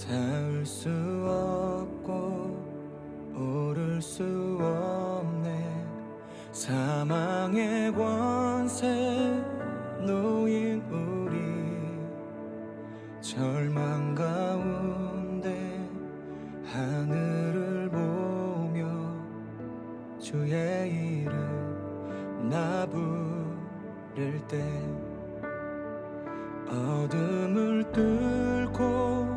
닿을 수 없고 오를 수 없네. 사망의 권세 놓인 우리 절망 가운데 하늘을 보며 주의 이름 나 부를 때 어둠을 뚫고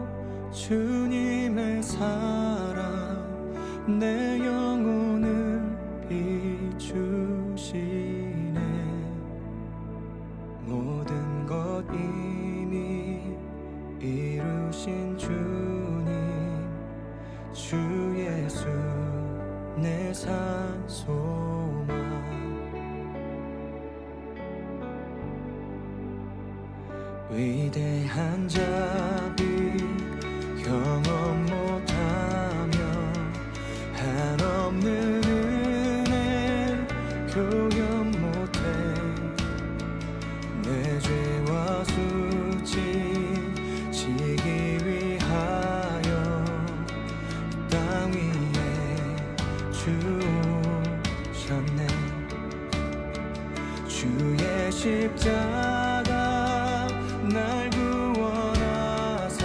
주님의 사랑 내 영혼을 비추시네. 모든 것 이미 이루신 주님 주 예수 내 산 소망. 위대한 자비 경험 못하며 한없는 은혜 교연 못해. 내 죄와 수치 지기 위하여 땅 위에 주셨네. 주의 십자가 날 구원하사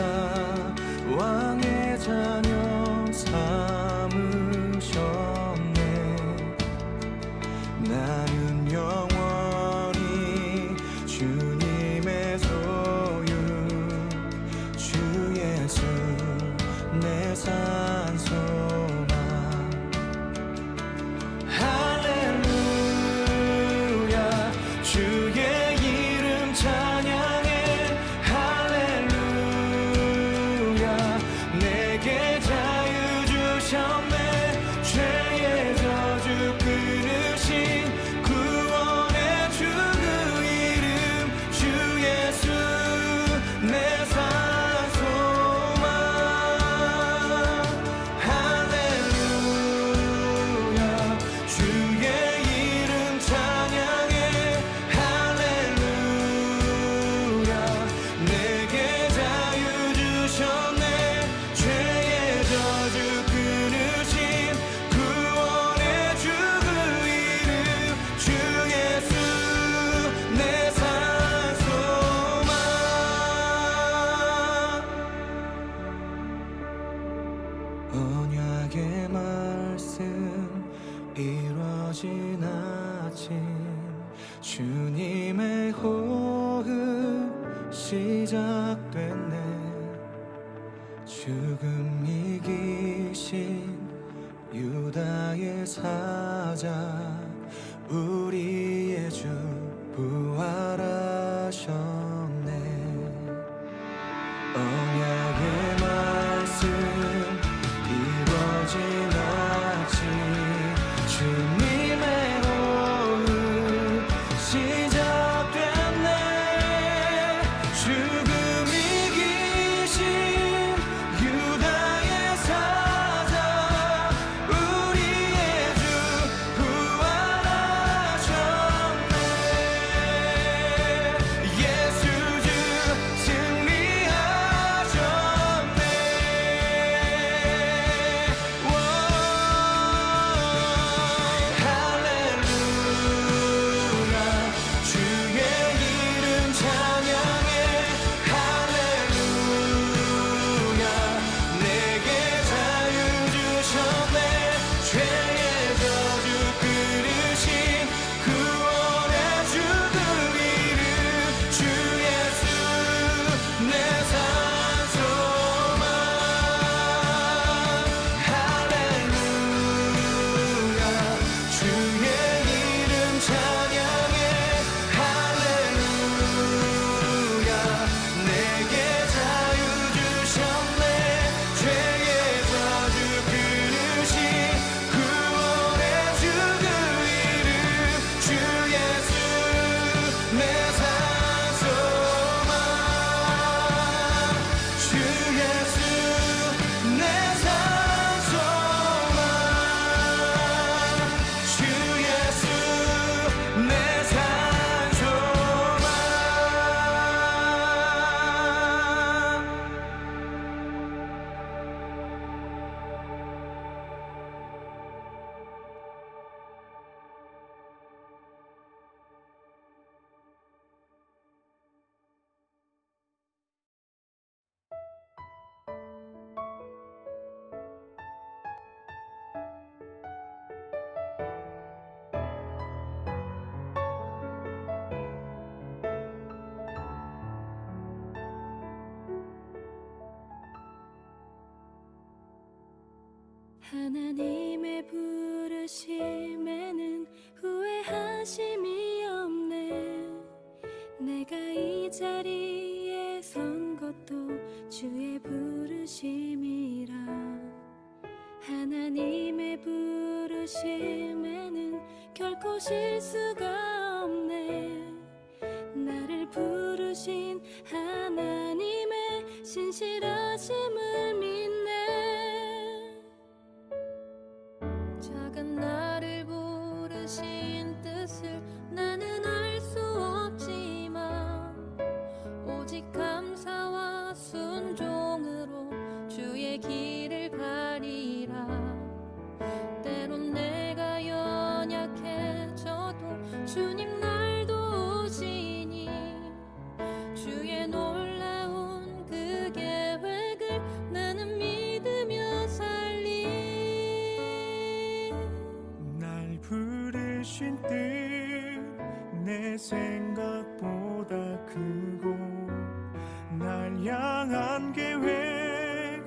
왕의 자녀 삼으셨네. 나는 영원히 주님의 소유 주 예수 내 산 소망. 할렐루야 주의 이름 찬양해. 할렐루야 내게 자유 주셨네. 죄의 저주 끊으신 구원의 주 그 이름 주 예수 내 산 소망. 할렐루야 주의 이름 찬양해. 할렐루야 내게 자유 주셨네. 죄의 저주 끊으신 구원의 주 그 이름 주 예수 내 산 소망. 언약의 말씀 이루어진 아침 주님의 호흡 시작됐네. 죽음 이기신 유다의 사자 우리의 주 부활하셨네. 언약의 말씀 이루어진 아침 주님의 호흡 시작됐네. 죽음 이기신 유다의 사자 우리의 주 부활하셨네. 예수 주 승리하셨네. 내가 이 자리에 선 것도 주의 부르심이라. 하나님의 부르심에는 결코 실수가 없네. 나를 부르신 하나님의 신실하심을 믿네. 작은 나를 부르신 뜻을 나는 알 수 없지만 오직 감사와 순종으로 주의 길을 가리라. 때론 내가 연약해져도 주님 날 도우시니 주의 놀라운 그 계획을 나는 믿으며 살리. 날 부르신 뜻 내 생각보다 크고 날 향한 계획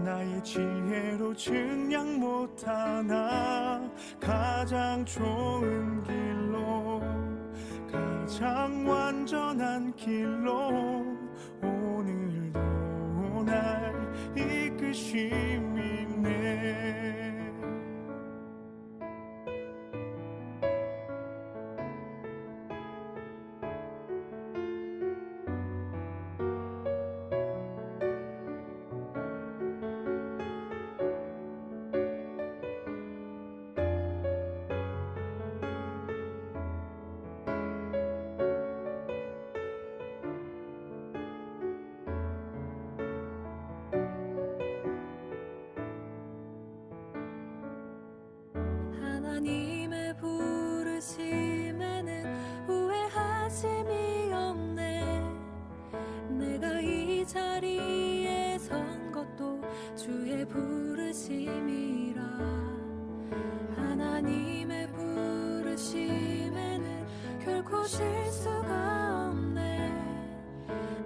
나의 지혜로 증량 못하나 가장 좋은 길로 가장 완전한 길로 오늘도 날 이끄심이 있네. 하나님의 부르심에는 후회하심이 없네. 내가 이 자리에 선 것도 주의 부르심이라. 하나님의 부르심에는 결코 실수가 없네.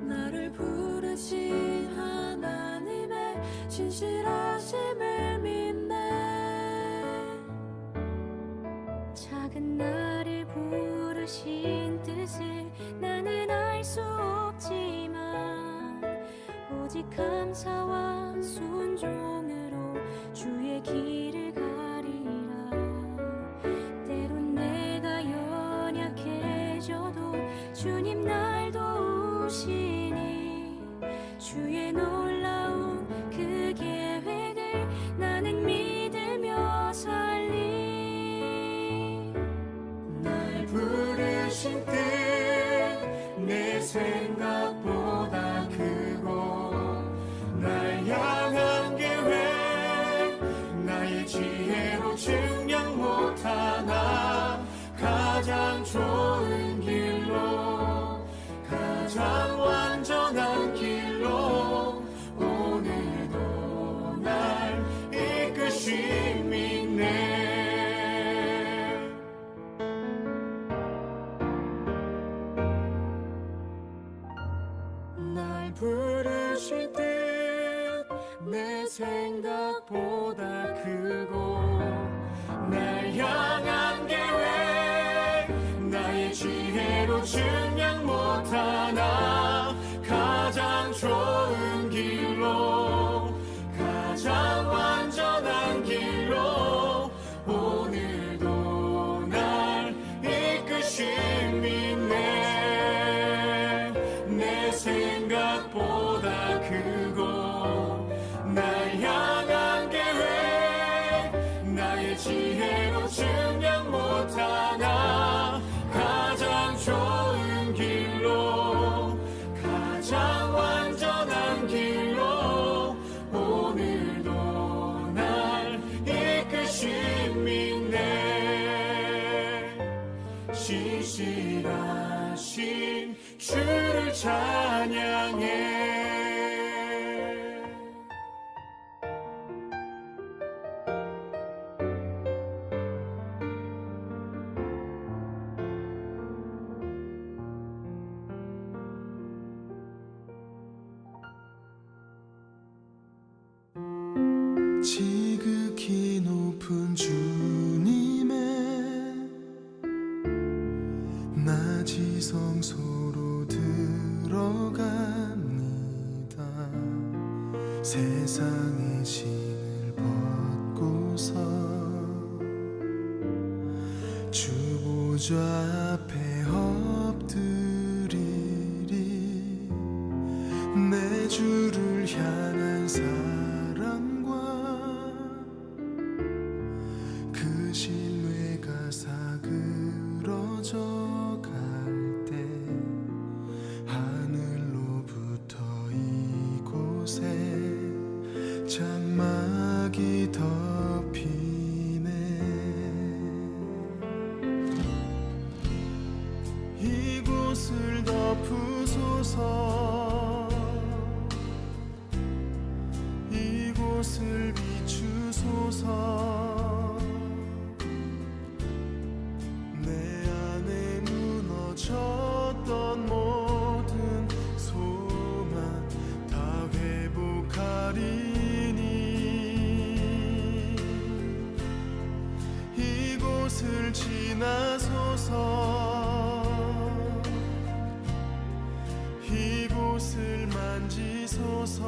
나를 부르신 하나님의 신실하심을 믿네. 작은 나를 부르신 뜻을 나는 알 수 없지만 오직 감사와 순종으로 주의 길을 가리라. 때론 내가 연약해져도 주님 날 도우시니 주의 놀라운 그 계획을 나는 믿으며 살리. 날 부르신 뜻 내 생각보다 크고 날 향한 계획 나의 지혜로 증량 못하나 가장 좋은 길로 가장 완전한 길로 오늘도 날 이끄심이 있네. 날 부르실 듯 내 생각보다 크고 날 향한 계획 나의 지혜로 증량 못하나 가장 좋은 길로 가장 완전한 길로 오늘도 날 이끄심이 있네. 내 생각보다 크고 날 향한 계획 나의 지혜로 증량 못하나 가장 좋은 길로 가장 완전한 길로 오늘도 날 이끄심이 있네. 신실하신 주를 찬양해. 지극히 높은 주님의 나지성소로 세상의 짐을 벗고서 주 보좌 앞에 엎드리리. 내 주를 향한 사랑과 그 신뢰가 사그러져 갈 때 하늘로부터 이곳에 장막이 덮이네. 이곳을 덮으소서. 이곳을 비추소서. 내 안에 무너졌던 모든 소망 다 회복하리니. 이곳을 지나소서. 이곳을 만지소서.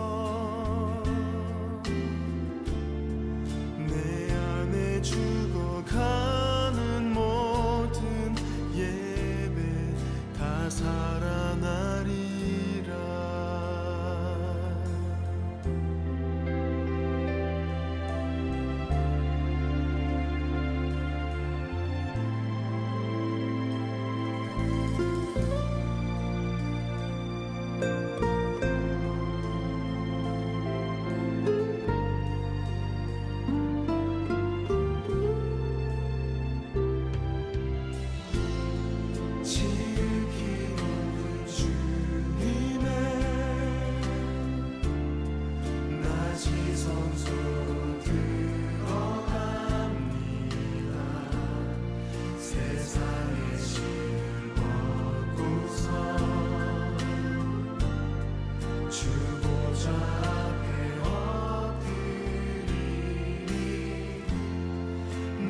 내 안에 죽어가는 모든 예배 다 살아나리라. 지키는 주님의 낮이 성소로 들어갑니다. 세상의 짐을 벗고서 주 보좌 앞에 엎드리니.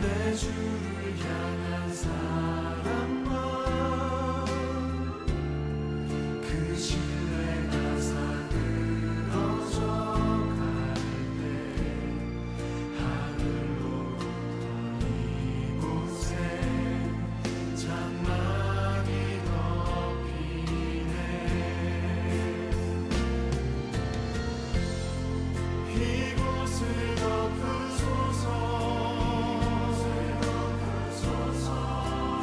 내 주를 향한 사랑과 그 신뢰가 사그러져 갈 때 하늘로부터 이곳에 장막이 덮이네. 이곳을 덮으소서.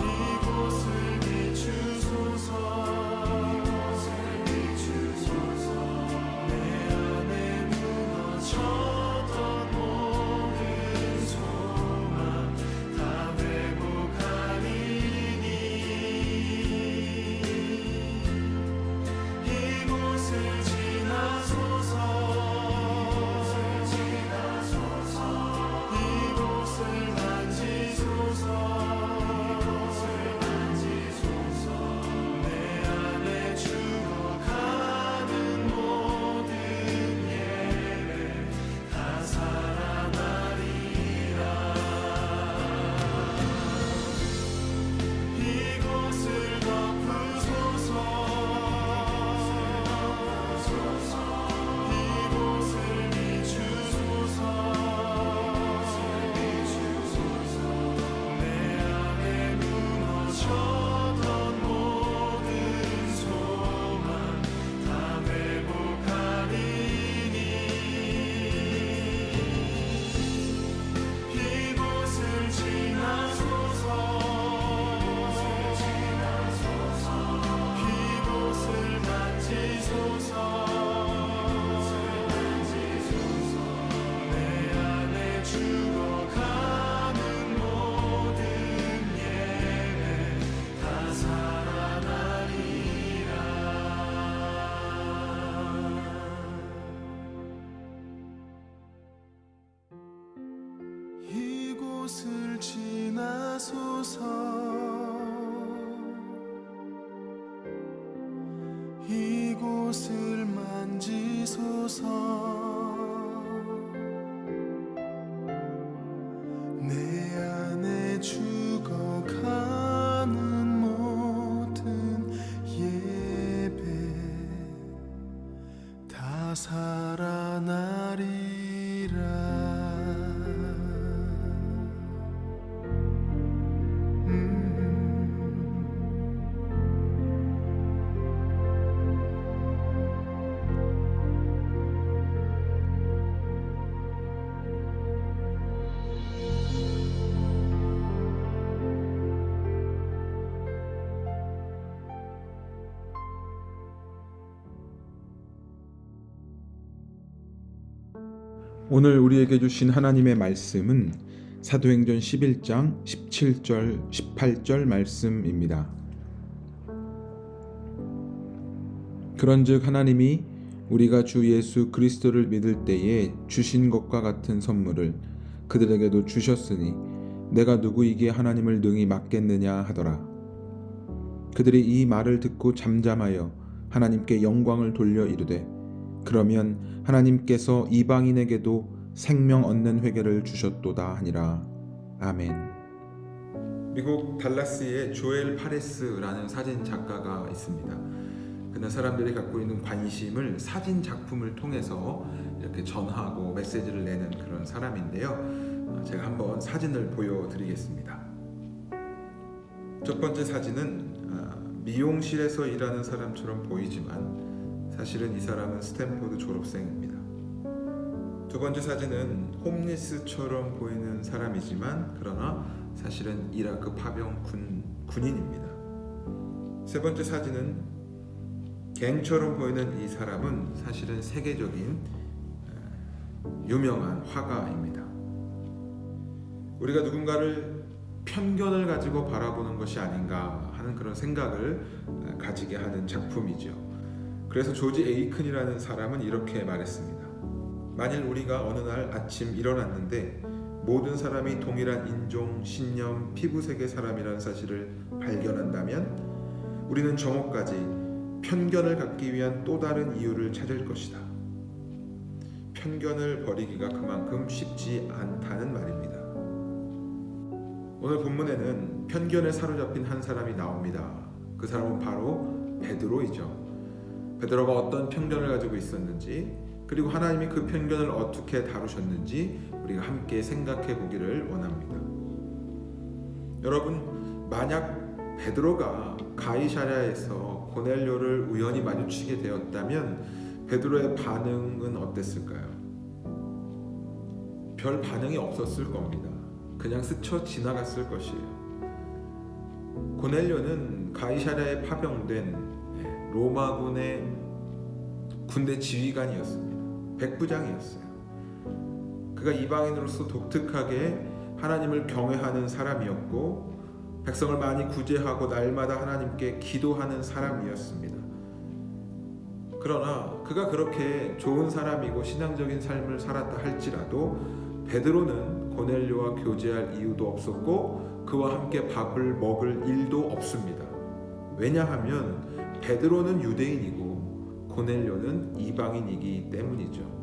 이곳을 비추소서. 내 안에 무너졌던 모든 소망 다 회복하리니. 이곳을 지나소서. 이곳을 만지소서. 내 안에 죽어가는 모든 예배 다 살아나리라. 이곳을 덮으소서. 이곳을 비추소서. 내 안에 무너졌던 모든 소망 다 회복하리니. 이곳을 지나소서. 이곳을 만지소서. 내 안에 죽어가는 모든 예배 다 살아나리라. 이곳을 지나소서. 이곳을 만지소서. 내 안에 죽어가는 모든 예배 다 살아나 오늘 우리에게 주신 하나님의 말씀은 사도행전 11장 17절 18절 말씀입니다. 그런즉 하나님이 우리가 주 예수 그리스도를 믿을 때에 주신 것과 같은 선물을 그들에게도 주셨으니 내가 누구이기에 하나님을 능히 맡겠느냐 하더라. 그들이 이 말을 듣고 잠잠하여 하나님께 영광을 돌려 이르되 그러면 하나님께서 이방인에게도 생명 얻는 회개를 주셨도다 하니라. 아멘. 미국 달라스에 조엘 파레스라는 사진 작가가 있습니다. 그는 사람들이 갖고 있는 관심을 사진 작품을 통해서 이렇게 전하고 메시지를 내는 그런 사람인데요. 제가 한번 사진을 보여드리겠습니다. 첫 번째 사진은 미용실에서 일하는 사람처럼 보이지만 사실은 이 사람은 스탠포드 졸업생입니다. 두 번째 사진은 홈리스처럼 보이는 사람이지만 그러나 사실은 이라크 파병 군인입니다. 세 번째 사진은 갱처럼 보이는 이 사람은 사실은 세계적인 유명한 화가입니다. 우리가 누군가를 편견을 가지고 바라보는 것이 아닌가 하는 그런 생각을 가지게 하는 작품이죠. 그래서 조지 에이큰이라는 사람은 이렇게 말했습니다. 만일 우리가 어느 날 아침 일어났는데 모든 사람이 동일한 인종, 신념, 피부색의 사람이라는 사실을 발견한다면 우리는 저녁까지 편견을 갖기 위한 또 다른 이유를 찾을 것이다. 편견을 버리기가 그만큼 쉽지 않다는 말입니다. 오늘 본문에는 편견에 사로잡힌 한 사람이 나옵니다. 그 사람은 바로 베드로이죠. 베드로가 어떤 편견을 가지고 있었는지 그리고 하나님이 그 편견을 어떻게 다루셨는지 우리가 함께 생각해 보기를 원합니다. 여러분, 만약 베드로가 가이사랴에서 고넬료를 우연히 마주치게 되었다면 베드로의 반응은 어땠을까요? 별 반응이 없었을 겁니다. 그냥 스쳐 지나갔을 것이에요. 고넬료는 가이사랴에 파병된 로마군의 군대 지휘관이었습니다. 백부장이었어요. 그가 이방인으로서 독특하게 하나님을 경외하는 사람이었고 백성을 많이 구제하고 날마다 하나님께 기도하는 사람이었습니다. 그러나 그가 그렇게 좋은 사람이고 신앙적인 삶을 살았다 할지라도 베드로는 고넬료와 교제할 이유도 없었고 그와 함께 밥을 먹을 일도 없습니다. 왜냐하면 베드로는 유대인이고 고넬료는 이방인이기 때문이죠.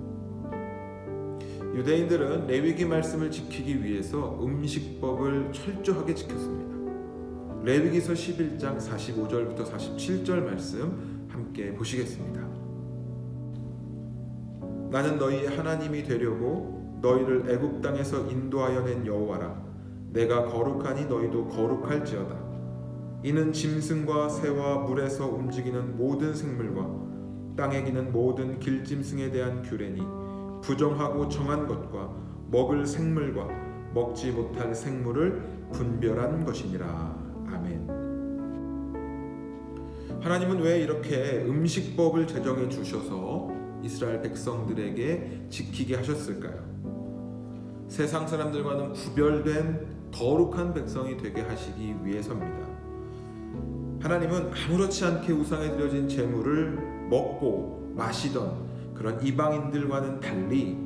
유대인들은 레위기 말씀을 지키기 위해서 음식법을 철저하게 지켰습니다. 레위기서 11장 45절부터 47절 말씀 함께 보시겠습니다. 나는 너희의 하나님이 되려고 너희를 애굽 땅에서 인도하여 낸 여호와라. 내가 거룩하니 너희도 거룩할지어다. 이는 짐승과 새와 물에서 움직이는 모든 생물과 땅에 기는 모든 길짐승에 대한 규례니 부정하고 정한 것과 먹을 생물과 먹지 못할 생물을 분별한 것이니라. 아멘. 하나님은 왜 이렇게 음식법을 제정해 주셔서 이스라엘 백성들에게 지키게 하셨을까요? 세상 사람들과는 구별된 거룩한 백성이 되게 하시기 위해서입니다. 하나님은 아무렇지 않게 우상에 드려진 제물을 먹고 마시던 그런 이방인들과는 달리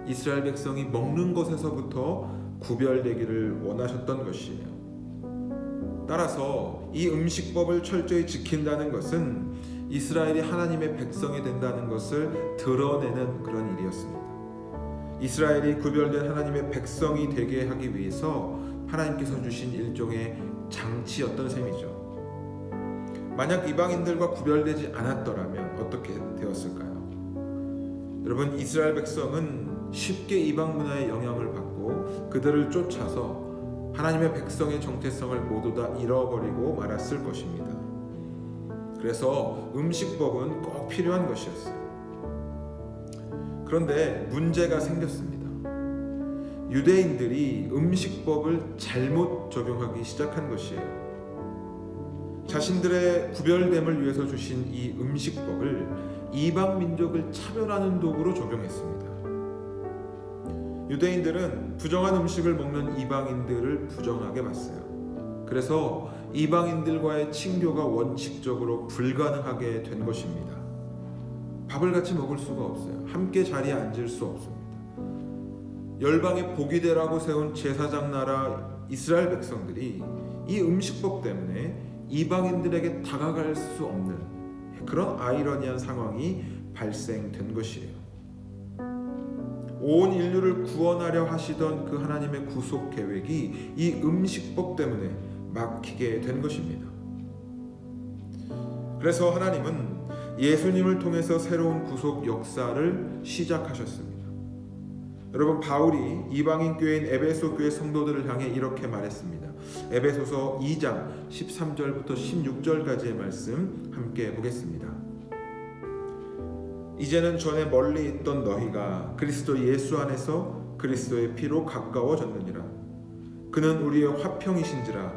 이스라엘 백성이 먹는 것에서부터 구별되기를 원하셨던 것이에요. 따라서 이 음식법을 철저히 지킨다는 것은 이스라엘이 하나님의 백성이 된다는 것을 드러내는 그런 일이었습니다. 이스라엘이 구별된 하나님의 백성이 되게 하기 위해서 하나님께서 주신 일종의 장치였던 셈이죠. 만약 이방인들과 구별되지 않았더라면 어떻게 되었을까요? 여러분, 이스라엘 백성은 쉽게 이방 문화의 영향을 받고 그들을 쫓아서 하나님의 백성의 정체성을 모두 다 잃어버리고 말았을 것입니다. 그래서 음식법은 꼭 필요한 것이었어요. 그런데 문제가 생겼습니다. 유대인들이 음식법을 잘못 적용하기 시작한 것이에요. 자신들의 구별됨을 위해서 주신 이 음식법을 이방 민족을 차별하는 도구로 적용했습니다. 유대인들은 부정한 음식을 먹는 이방인들을 부정하게 봤어요. 그래서 이방인들과의 친교가 원칙적으로 불가능하게 된 것입니다. 밥을 같이 먹을 수가 없어요. 함께 자리에 앉을 수 없습니다. 열방의 복이 되라고 세운 제사장 나라 이스라엘 백성들이 이 음식법 때문에 이방인들에게 다가갈 수 없는 그런 아이러니한 상황이 발생된 것이에요. 온 인류를 구원하려 하시던 그 하나님의 구속 계획이 이 음식법 때문에 막히게 된 것입니다. 그래서 하나님은 예수님을 통해서 새로운 구속 역사를 시작하셨습니다. 여러분, 바울이 이방인 교회인 에베소 교회 성도들을 향해 이렇게 말했습니다. 에베소서 2장 13절부터 16절까지의 말씀 함께 보겠습니다. 이제는 전에 멀리 있던 너희가 그리스도 예수 안에서 그리스도의 피로 가까워졌느니라. 그는 우리의 화평이신지라.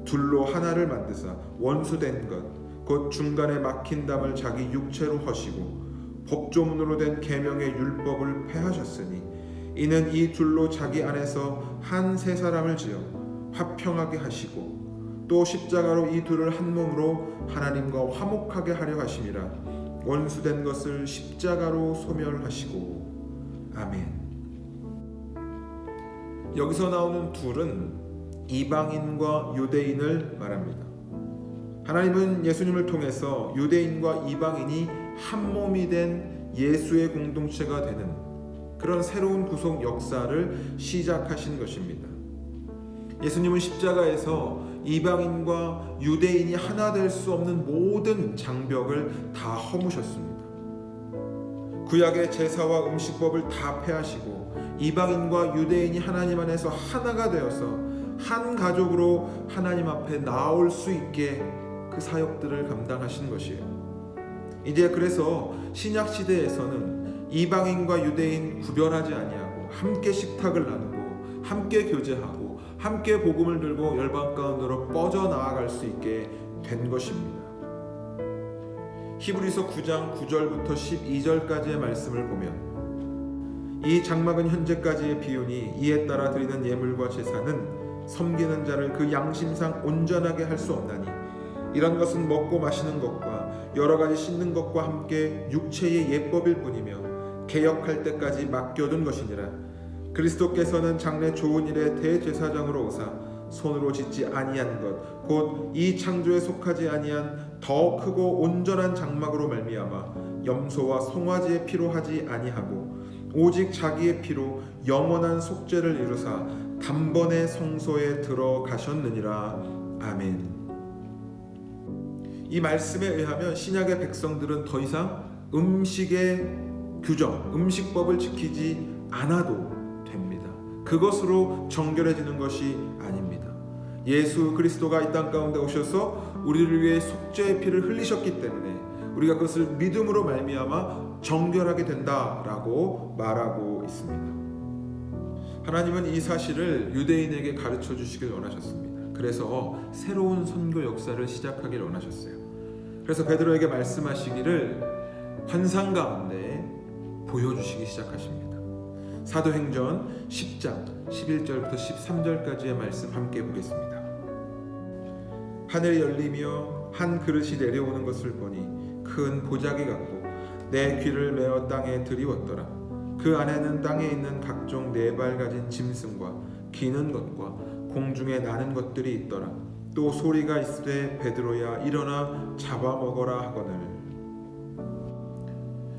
둘로 하나를 만드사 원수된 것 곧 중간에 막힌 담을 자기 육체로 허시고 법조문으로 된 계명의 율법을 폐하셨으니 이는 이 둘로 자기 안에서 한 세 사람을 지어 화평하게 하시고 또 십자가로 이 둘을 한 몸으로 하나님과 화목하게 하려 하심이라. 원수된 것을 십자가로 소멸하시고. 아멘. 여기서 나오는 둘은 이방인과 유대인을 말합니다. 하나님은 예수님을 통해서 유대인과 이방인이 한 몸이 된 예수의 공동체가 되는 그런 새로운 구속 역사를 시작하신 것입니다. 예수님은 십자가에서 이방인과 유대인이 하나 될 수 없는 모든 장벽을 다 허무셨습니다. 구약의 제사와 음식법을 다 폐하시고 이방인과 유대인이 하나님 안에서 하나가 되어서 한 가족으로 하나님 앞에 나올 수 있게 그 사역들을 감당하신 것이에요. 이제 그래서 신약 시대에서는 이방인과 유대인 구별하지 아니하고 함께 식탁을 나누고 함께 교제하고 함께 복음을 들고 열방 가운데로 뻗어나아갈 수 있게 된 것입니다. 히브리서 9장 9절부터 12절까지의 말씀을 보면 이 장막은 현재까지의 비유니 이에 따라 드리는 예물과 제사는 섬기는 자를 그 양심상 온전하게 할 수 없나니 이런 것은 먹고 마시는 것과 여러 가지 씻는 것과 함께 육체의 예법일 뿐이며 개역할 때까지 맡겨둔 것이니라. 그리스도께서는 장래 좋은 일의 대제사장으로 오사 손으로 짓지 아니한 것 곧 이 창조에 속하지 아니한 더 크고 온전한 장막으로 말미암아 염소와 송아지의 피로 하지 아니하고 오직 자기의 피로 영원한 속죄를 이루사 단번에 성소에 들어가셨느니라. 아멘. 이 말씀에 의하면 신약의 백성들은 더 이상 음식의 규정, 음식법을 지키지 않아도 됩니다. 그것으로 정결해지는 것이 아닙니다. 예수 그리스도가 이 땅 가운데 오셔서 우리를 위해 속죄의 피를 흘리셨기 때문에 우리가 그것을 믿음으로 말미암아 정결하게 된다라고 말하고 있습니다. 하나님은 이 사실을 유대인에게 가르쳐 주시길 원하셨습니다. 그래서 새로운 선교 역사를 시작하길 원하셨어요. 그래서 베드로에게 말씀하시기를 환상 가운데 보여주시기 시작하십니다. 사도행전 10장 11절부터 13절까지의 말씀 함께 보겠습니다. 하늘이 열리며 한 그릇이 내려오는 것을 보니 큰 보자기 같고 내 귀를 메어 땅에 들이웠더라. 그 안에는 땅에 있는 각종 네 발 가진 짐승과 기는 것과 공중에 나는 것들이 있더라. 또 소리가 있으되 베드로야 일어나 잡아먹어라 하거늘.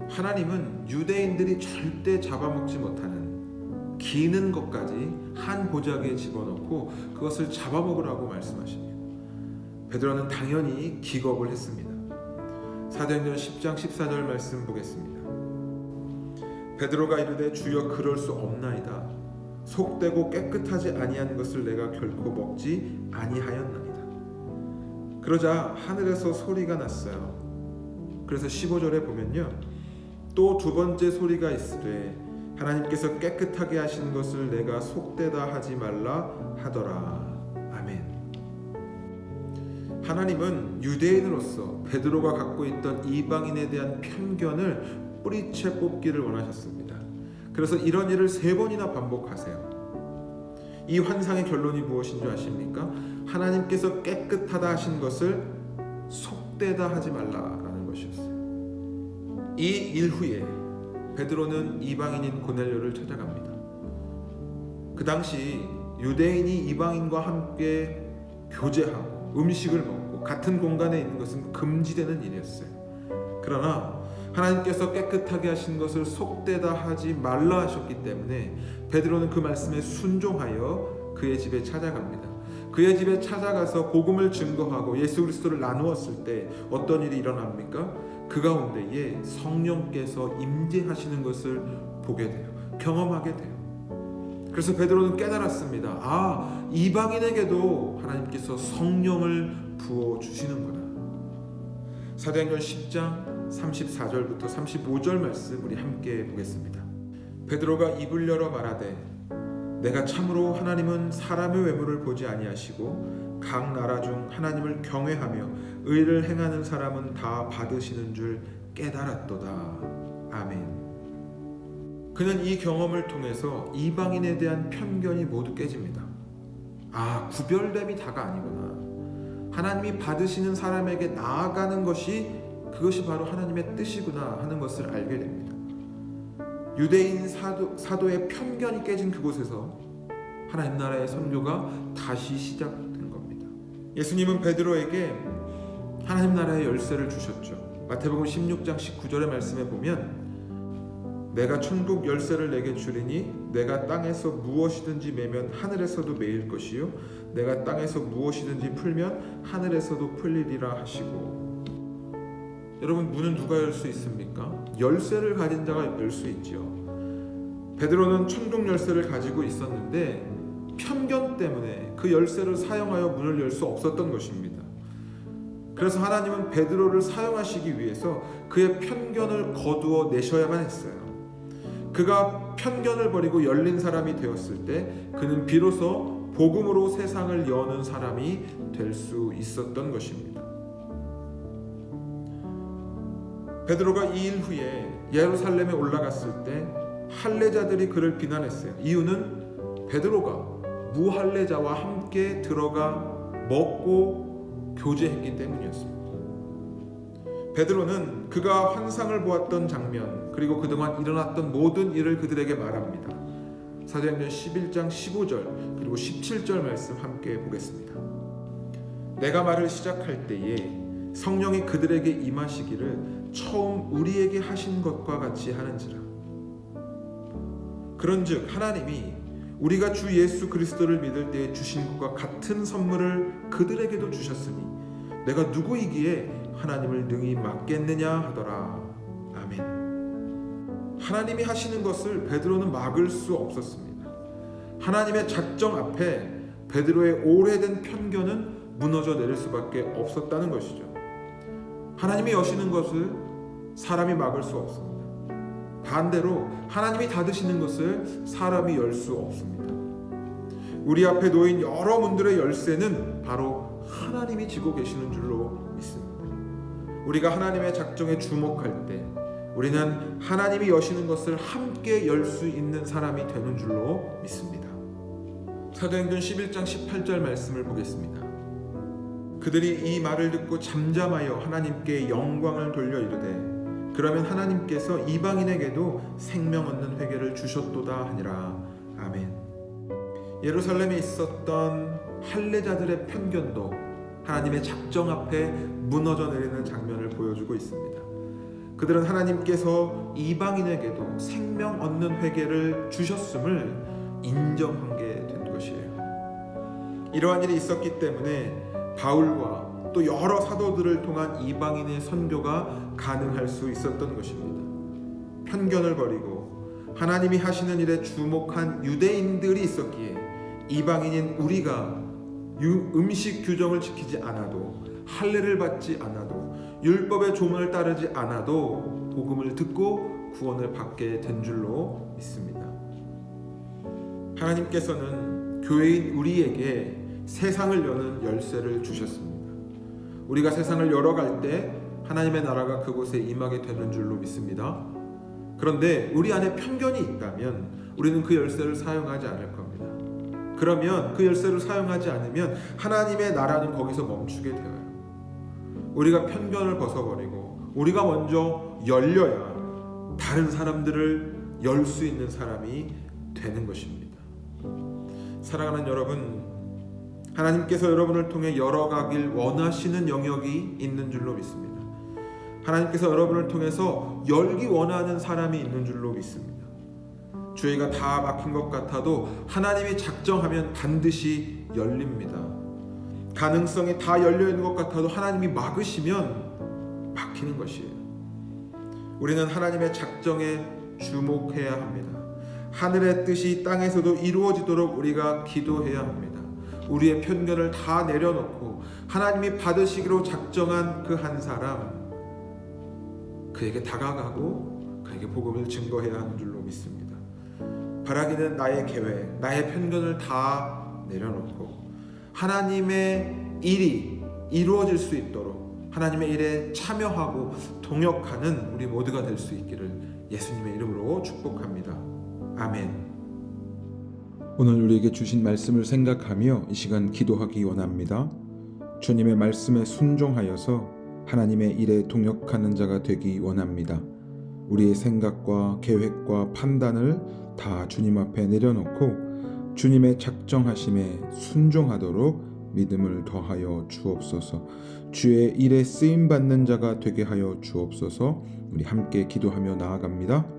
하나님은 유대인들이 절대 잡아먹지 못하는 기는 것까지 한 보자기에 집어넣고 그것을 잡아먹으라고 말씀하십니다. 베드로는 당연히 기겁을 했습니다. 사도행전 10장 14절 말씀 보겠습니다. 베드로가 이르되 주여 그럴 수 없나이다. 속되고 깨끗하지 아니한 것을 내가 결코 먹지 아니하였나이다. 그러자 하늘에서 소리가 났어요. 그래서 15절에 보면요, 또 두 번째 소리가 있으되 하나님께서 깨끗하게 하신 것을 내가 속되다 하지 말라 하더라. 아멘. 하나님은 유대인으로서 베드로가 갖고 있던 이방인에 대한 편견을 뿌리채 뽑기를 원하셨습니다. 그래서 이런 일을 3번이나 반복하세요. 이 환상의 결론이 무엇인 줄 아십니까? 하나님께서 깨끗하다 하신 것을 속되다 하지 말라라는 것이었어요. 이 일 후에 베드로는 이방인인 고넬료를 찾아갑니다. 그 당시 유대인이 이방인과 함께 교제하고 음식을 먹고 같은 공간에 있는 것은 금지되는 일이었어요. 그러나 하나님께서 깨끗하게 하신 것을 속되다 하지 말라 하셨기 때문에 베드로는 그 말씀에 순종하여 그의 집에 찾아갑니다. 그의 집에 찾아가서 복음을 증거하고 예수 그리스도를 나누었을 때 어떤 일이 일어납니까? 그 가운데에 성령께서 임재하시는 것을 보게 돼요. 경험하게 돼요. 그래서 베드로는 깨달았습니다. 아, 이방인에게도 하나님께서 성령을 부어 주시는구나. 사도행전 10장 34절부터 35절 말씀 우리 함께 보겠습니다. 베드로가 입을 열어 말하되 내가 참으로 하나님은 사람의 외모를 보지 아니하시고 각 나라 중 하나님을 경외하며 의를 행하는 사람은 다 받으시는 줄 깨달았도다. 아멘. 그는 이 경험을 통해서 이방인에 대한 편견이 모두 깨집니다. 아, 구별됨이 다가 아니구나. 하나님이 받으시는 사람에게 나아가는 것이 그것이 바로 하나님의 뜻이구나 하는 것을 알게 됩니다. 유대인 사도의 편견이 깨진 그곳에서 하나님 나라의 선교가 다시 시작된 겁니다. 예수님은 베드로에게 하나님 나라의 열쇠를 주셨죠. 마태복음 16장 19절의 말씀에 보면 내가 천국 열쇠를 내게 주리니 내가 땅에서 무엇이든지 매면 하늘에서도 매일 것이요 내가 땅에서 무엇이든지 풀면 하늘에서도 풀리리라 하시고. 여러분, 문은 누가 열 수 있습니까? 열쇠를 가진 자가 열 수 있지요. 베드로는 천국 열쇠를 가지고 있었는데 편견 때문에 그 열쇠를 사용하여 문을 열 수 없었던 것입니다. 그래서 하나님은 베드로를 사용하시기 위해서 그의 편견을 거두어 내셔야만 했어요. 그가 편견을 버리고 열린 사람이 되었을 때 그는 비로소 복음으로 세상을 여는 사람이 될 수 있었던 것입니다. 베드로가 이 일 후에 예루살렘에 올라갔을 때 할례자들이 그를 비난했어요. 이유는 베드로가 무할례자와 함께 들어가 먹고 교제했기 때문이었습니다. 베드로는 그가 환상을 보았던 장면 그리고 그동안 일어났던 모든 일을 그들에게 말합니다. 사도행전 11장 15절 그리고 17절 말씀 함께 보겠습니다. 내가 말을 시작할 때에 성령이 그들에게 임하시기를 처음 우리에게 하신 것과 같이 하는지라. 그런즉 하나님이 우리가 주 예수 그리스도를 믿을 때에 주신 것과 같은 선물을 그들에게도 주셨으니 내가 누구이기에 하나님을 능히 막겠느냐 하더라. 아멘. 하나님이 하시는 것을 베드로는 막을 수 없었습니다. 하나님의 작정 앞에 베드로의 오래된 편견은 무너져 내릴 수밖에 없었다는 것이죠. 하나님이 여시는 것을 사람이 막을 수 없습니다. 반대로 하나님이 닫으시는 것을 사람이 열 수 없습니다. 우리 앞에 놓인 여러 문들의 열쇠는 바로 하나님이 쥐고 계시는 줄로 믿습니다. 우리가 하나님의 작정에 주목할 때 우리는 하나님이 여시는 것을 함께 열 수 있는 사람이 되는 줄로 믿습니다. 사도행전 11장 18절 말씀을 보겠습니다. 그들이 이 말을 듣고 잠잠하여 하나님께 영광을 돌려 이르되 그러면 하나님께서 이방인에게도 생명 얻는 회개를 주셨도다 하니라. 아멘. 예루살렘에 있었던 할례자들의 편견도 하나님의 작정 앞에 무너져 내리는 장면을 보여주고 있습니다. 그들은 하나님께서 이방인에게도 생명 얻는 회개를 주셨음을 인정한 게 된 것이에요. 이러한 일이 있었기 때문에 바울과 또 여러 사도들을 통한 이방인의 선교가 가능할 수 있었던 것입니다. 편견을 버리고 하나님이 하시는 일에 주목한 유대인들이 있었기에 이방인인 우리가 음식 규정을 지키지 않아도 할례를 받지 않아도 율법의 조문을 따르지 않아도 복음을 듣고 구원을 받게 된 줄로 믿습니다. 하나님께서는 교회인 우리에게 세상을 여는 열쇠를 주셨습니다. 우리가 세상을 열어갈 때 하나님의 나라가 그곳에 임하게 되는 줄로 믿습니다. 그런데 우리 안에 편견이 있다면 우리는 그 열쇠를 사용하지 않을 겁니다. 그러면 그 열쇠를 사용하지 않으면 하나님의 나라는 거기서 멈추게 되어요. 우리가 편견을 벗어버리고 우리가 먼저 열려야 다른 사람들을 열 수 있는 사람이 되는 것입니다. 사랑하는 여러분, 하나님께서 여러분을 통해 열어가길 원하시는 영역이 있는 줄로 믿습니다. 하나님께서 여러분을 통해서 열기 원하는 사람이 있는 줄로 믿습니다. 주위가 다 막힌 것 같아도 하나님이 작정하면 반드시 열립니다. 가능성이 다 열려있는 것 같아도 하나님이 막으시면 막히는 것이에요. 우리는 하나님의 작정에 주목해야 합니다. 하늘의 뜻이 땅에서도 이루어지도록 우리가 기도해야 합니다. 우리의 편견을 다 내려놓고 하나님이 받으시기로 작정한 그 한 사람, 그에게 다가가고 그에게 복음을 증거해야 하는 줄로 믿습니다. 바라기는 나의 계획, 나의 편견을 다 내려놓고 하나님의 일이 이루어질 수 있도록 하나님의 일에 참여하고 동역하는 우리 모두가 될 수 있기를 예수님의 이름으로 축복합니다. 아멘. 오늘 우리에게 주신 말씀을 생각하며 이 시간 기도하기 원합니다. 주님의 말씀에 순종하여서 하나님의 일에 동역하는 자가 되기 원합니다. 우리의 생각과 계획과 판단을 다 주님 앞에 내려놓고 주님의 작정하심에 순종하도록 믿음을 더하여 주옵소서. 주의 일에 쓰임 받는 자가 되게 하여 주옵소서. 우리 함께 기도하며 나아갑니다.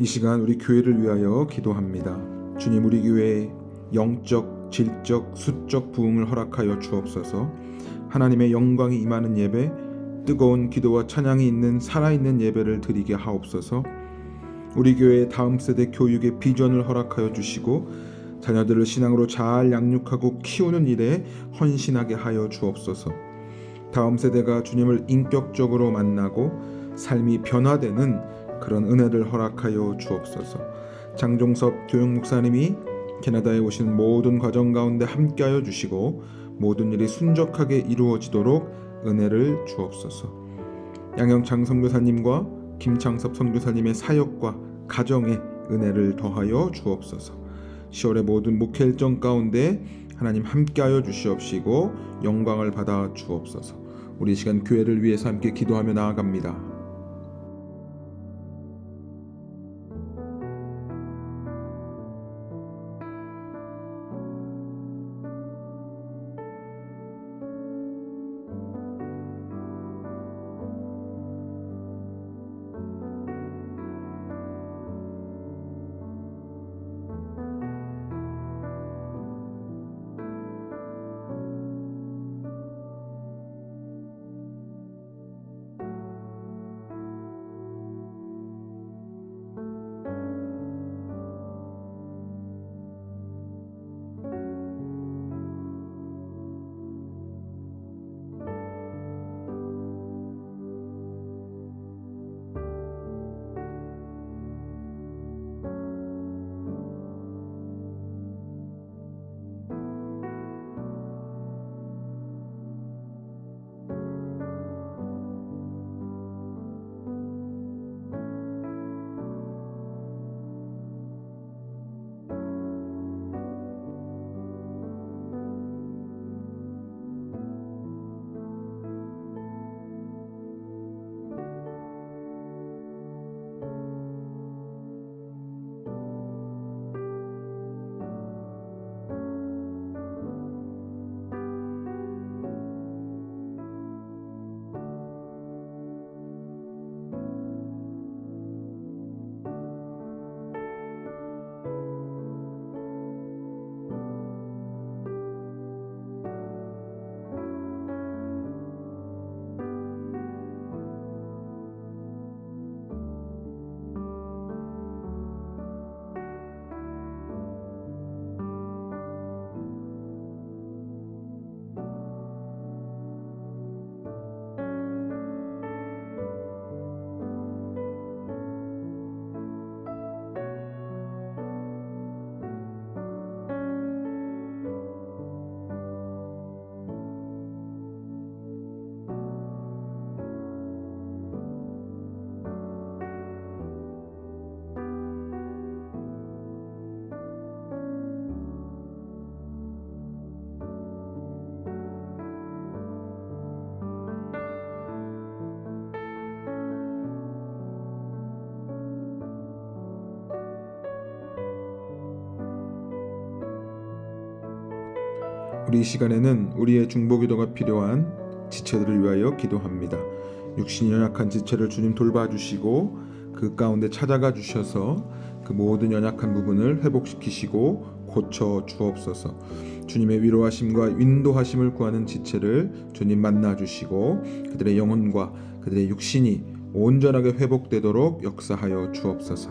이 시간 우리 교회를 위하여 기도합니다. 주님, 우리 교회에 영적, 질적, 수적 부흥을 허락하여 주옵소서. 하나님의 영광이 임하는 예배, 뜨거운 기도와 찬양이 있는 살아있는 예배를 드리게 하옵소서. 우리 교회의 다음 세대 교육의 비전을 허락하여 주시고 자녀들을 신앙으로 잘 양육하고 키우는 일에 헌신하게 하여 주옵소서. 다음 세대가 주님을 인격적으로 만나고 삶이 변화되는 그런 은혜를 허락하여 주옵소서. 장종섭 교육목사님이 캐나다에 오신 모든 과정 가운데 함께하여 주시고 모든 일이 순적하게 이루어지도록 은혜를 주옵소서. 양영창 선교사님과 김창섭 선교사님의 사역과 가정에 은혜를 더하여 주옵소서. 10월의 모든 목회 일정 가운데 하나님 함께하여 주시옵시고 영광을 받아 주옵소서. 우리 이 시간 교회를 위해서 함께 기도하며 나아갑니다. 우리 이 시간에는 우리의 중보기도가 필요한 지체들을 위하여 기도합니다. 육신이 연약한 지체를 주님 돌봐주시고 그 가운데 찾아가 주셔서 그 모든 연약한 부분을 회복시키시고 고쳐 주옵소서. 주님의 위로하심과 인도하심을 구하는 지체를 주님 만나 주시고 그들의 영혼과 그들의 육신이 온전하게 회복되도록 역사하여 주옵소서.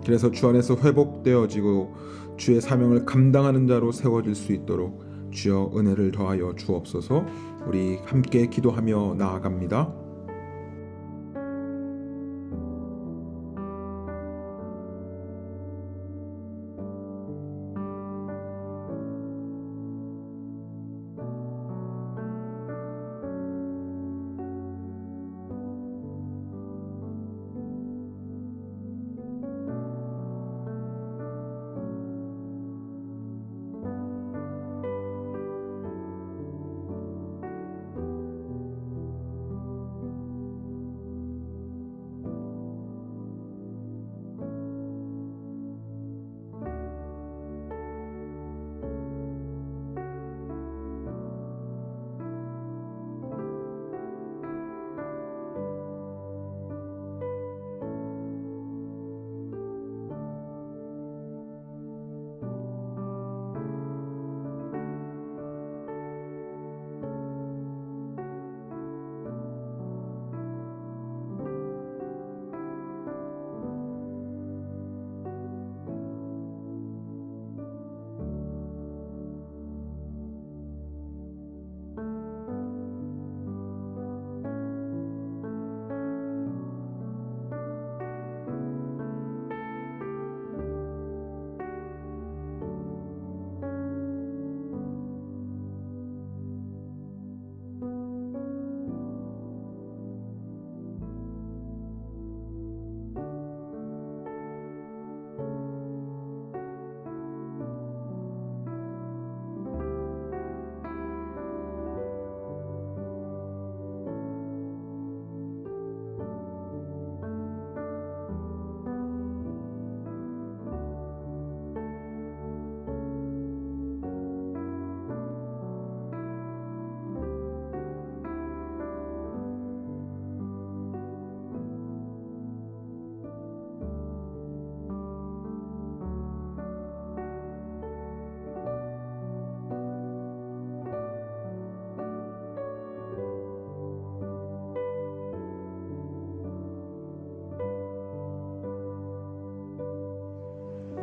그래서 주 안에서 회복되어지고 주의 사명을 감당하는 자로 세워질 수 있도록 주여 은혜를 더하여 주옵소서. 우리 함께 기도하며 나아갑니다.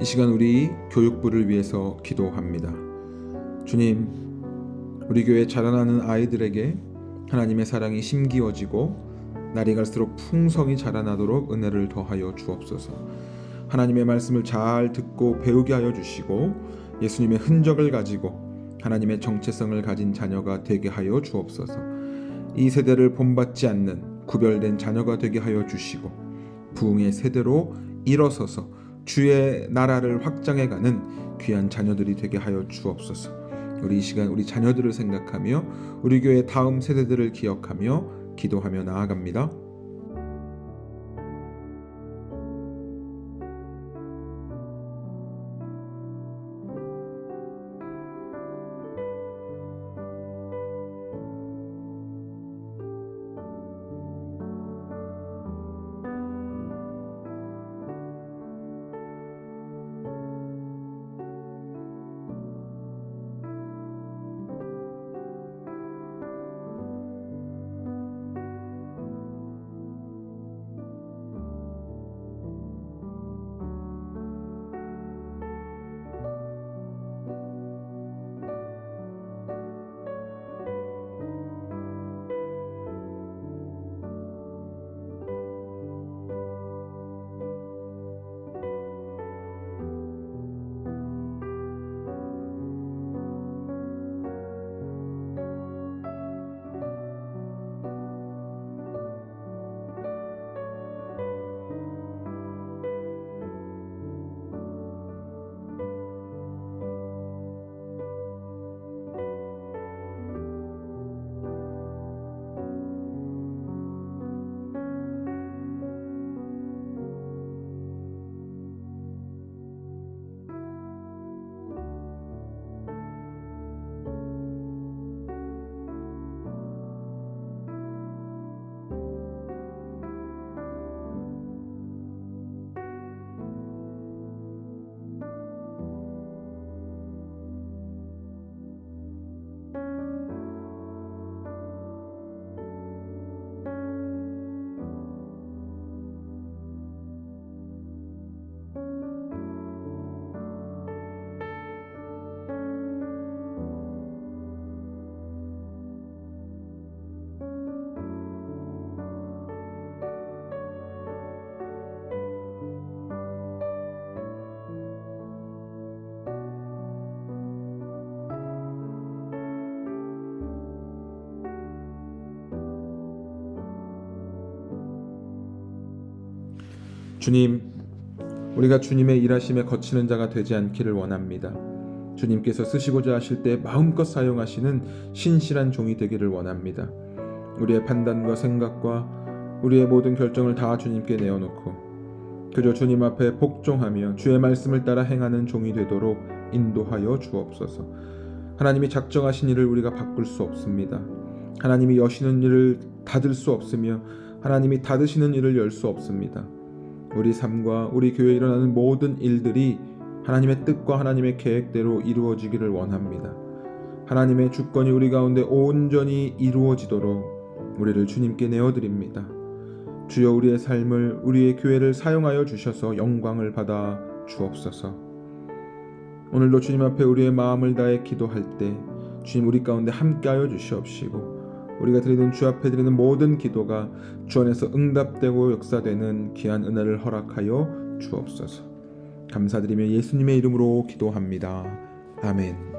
이 시간 우리 교육부를 위해서 기도합니다. 주님, 우리 교회 자라나는 아이들에게 하나님의 사랑이 심기어지고 날이 갈수록 풍성히 자라나도록 은혜를 더하여 주옵소서. 하나님의 말씀을 잘 듣고 배우게 하여 주시고 예수님의 흔적을 가지고 하나님의 정체성을 가진 자녀가 되게 하여 주옵소서. 이 세대를 본받지 않는 구별된 자녀가 되게 하여 주시고 부흥의 세대로 일어서서 주의 나라를 확장해가는 귀한 자녀들이 되게 하여 주옵소서. 우리 이 시간 우리 자녀들을 생각하며 우리 교회 다음 세대들을 기억하며 기도하며 나아갑니다. 주님, 우리가 주님의 일하심에 거치는 자가 되지 않기를 원합니다. 주님께서 쓰시고자 하실 때 마음껏 사용하시는 신실한 종이 되기를 원합니다. 우리의 판단과 생각과 우리의 모든 결정을 다 주님께 내어놓고 그저 주님 앞에 복종하며 주의 말씀을 따라 행하는 종이 되도록 인도하여 주옵소서. 하나님이 작정하신 일을 우리가 바꿀 수 없습니다. 하나님이 여시는 일을 닫을 수 없으며 하나님이 닫으시는 일을 열 수 없습니다. 우리 삶과 우리 교회에 일어나는 모든 일들이 하나님의 뜻과 하나님의 계획대로 이루어지기를 원합니다. 하나님의 주권이 우리 가운데 온전히 이루어지도록 우리를 주님께 내어드립니다. 주여 우리의 삶을 우리의 교회를 사용하여 주셔서 영광을 받아 주옵소서. 오늘도 주님 앞에 우리의 마음을 다해 기도할 때 주님 우리 가운데 함께하여 주시옵시고 우리가 드리는 주 앞에 드리는 모든 기도가 주 안에서 응답되고 역사되는 귀한 은혜를 허락하여 주옵소서. 감사드리며 예수님의 이름으로 기도합니다. 아멘.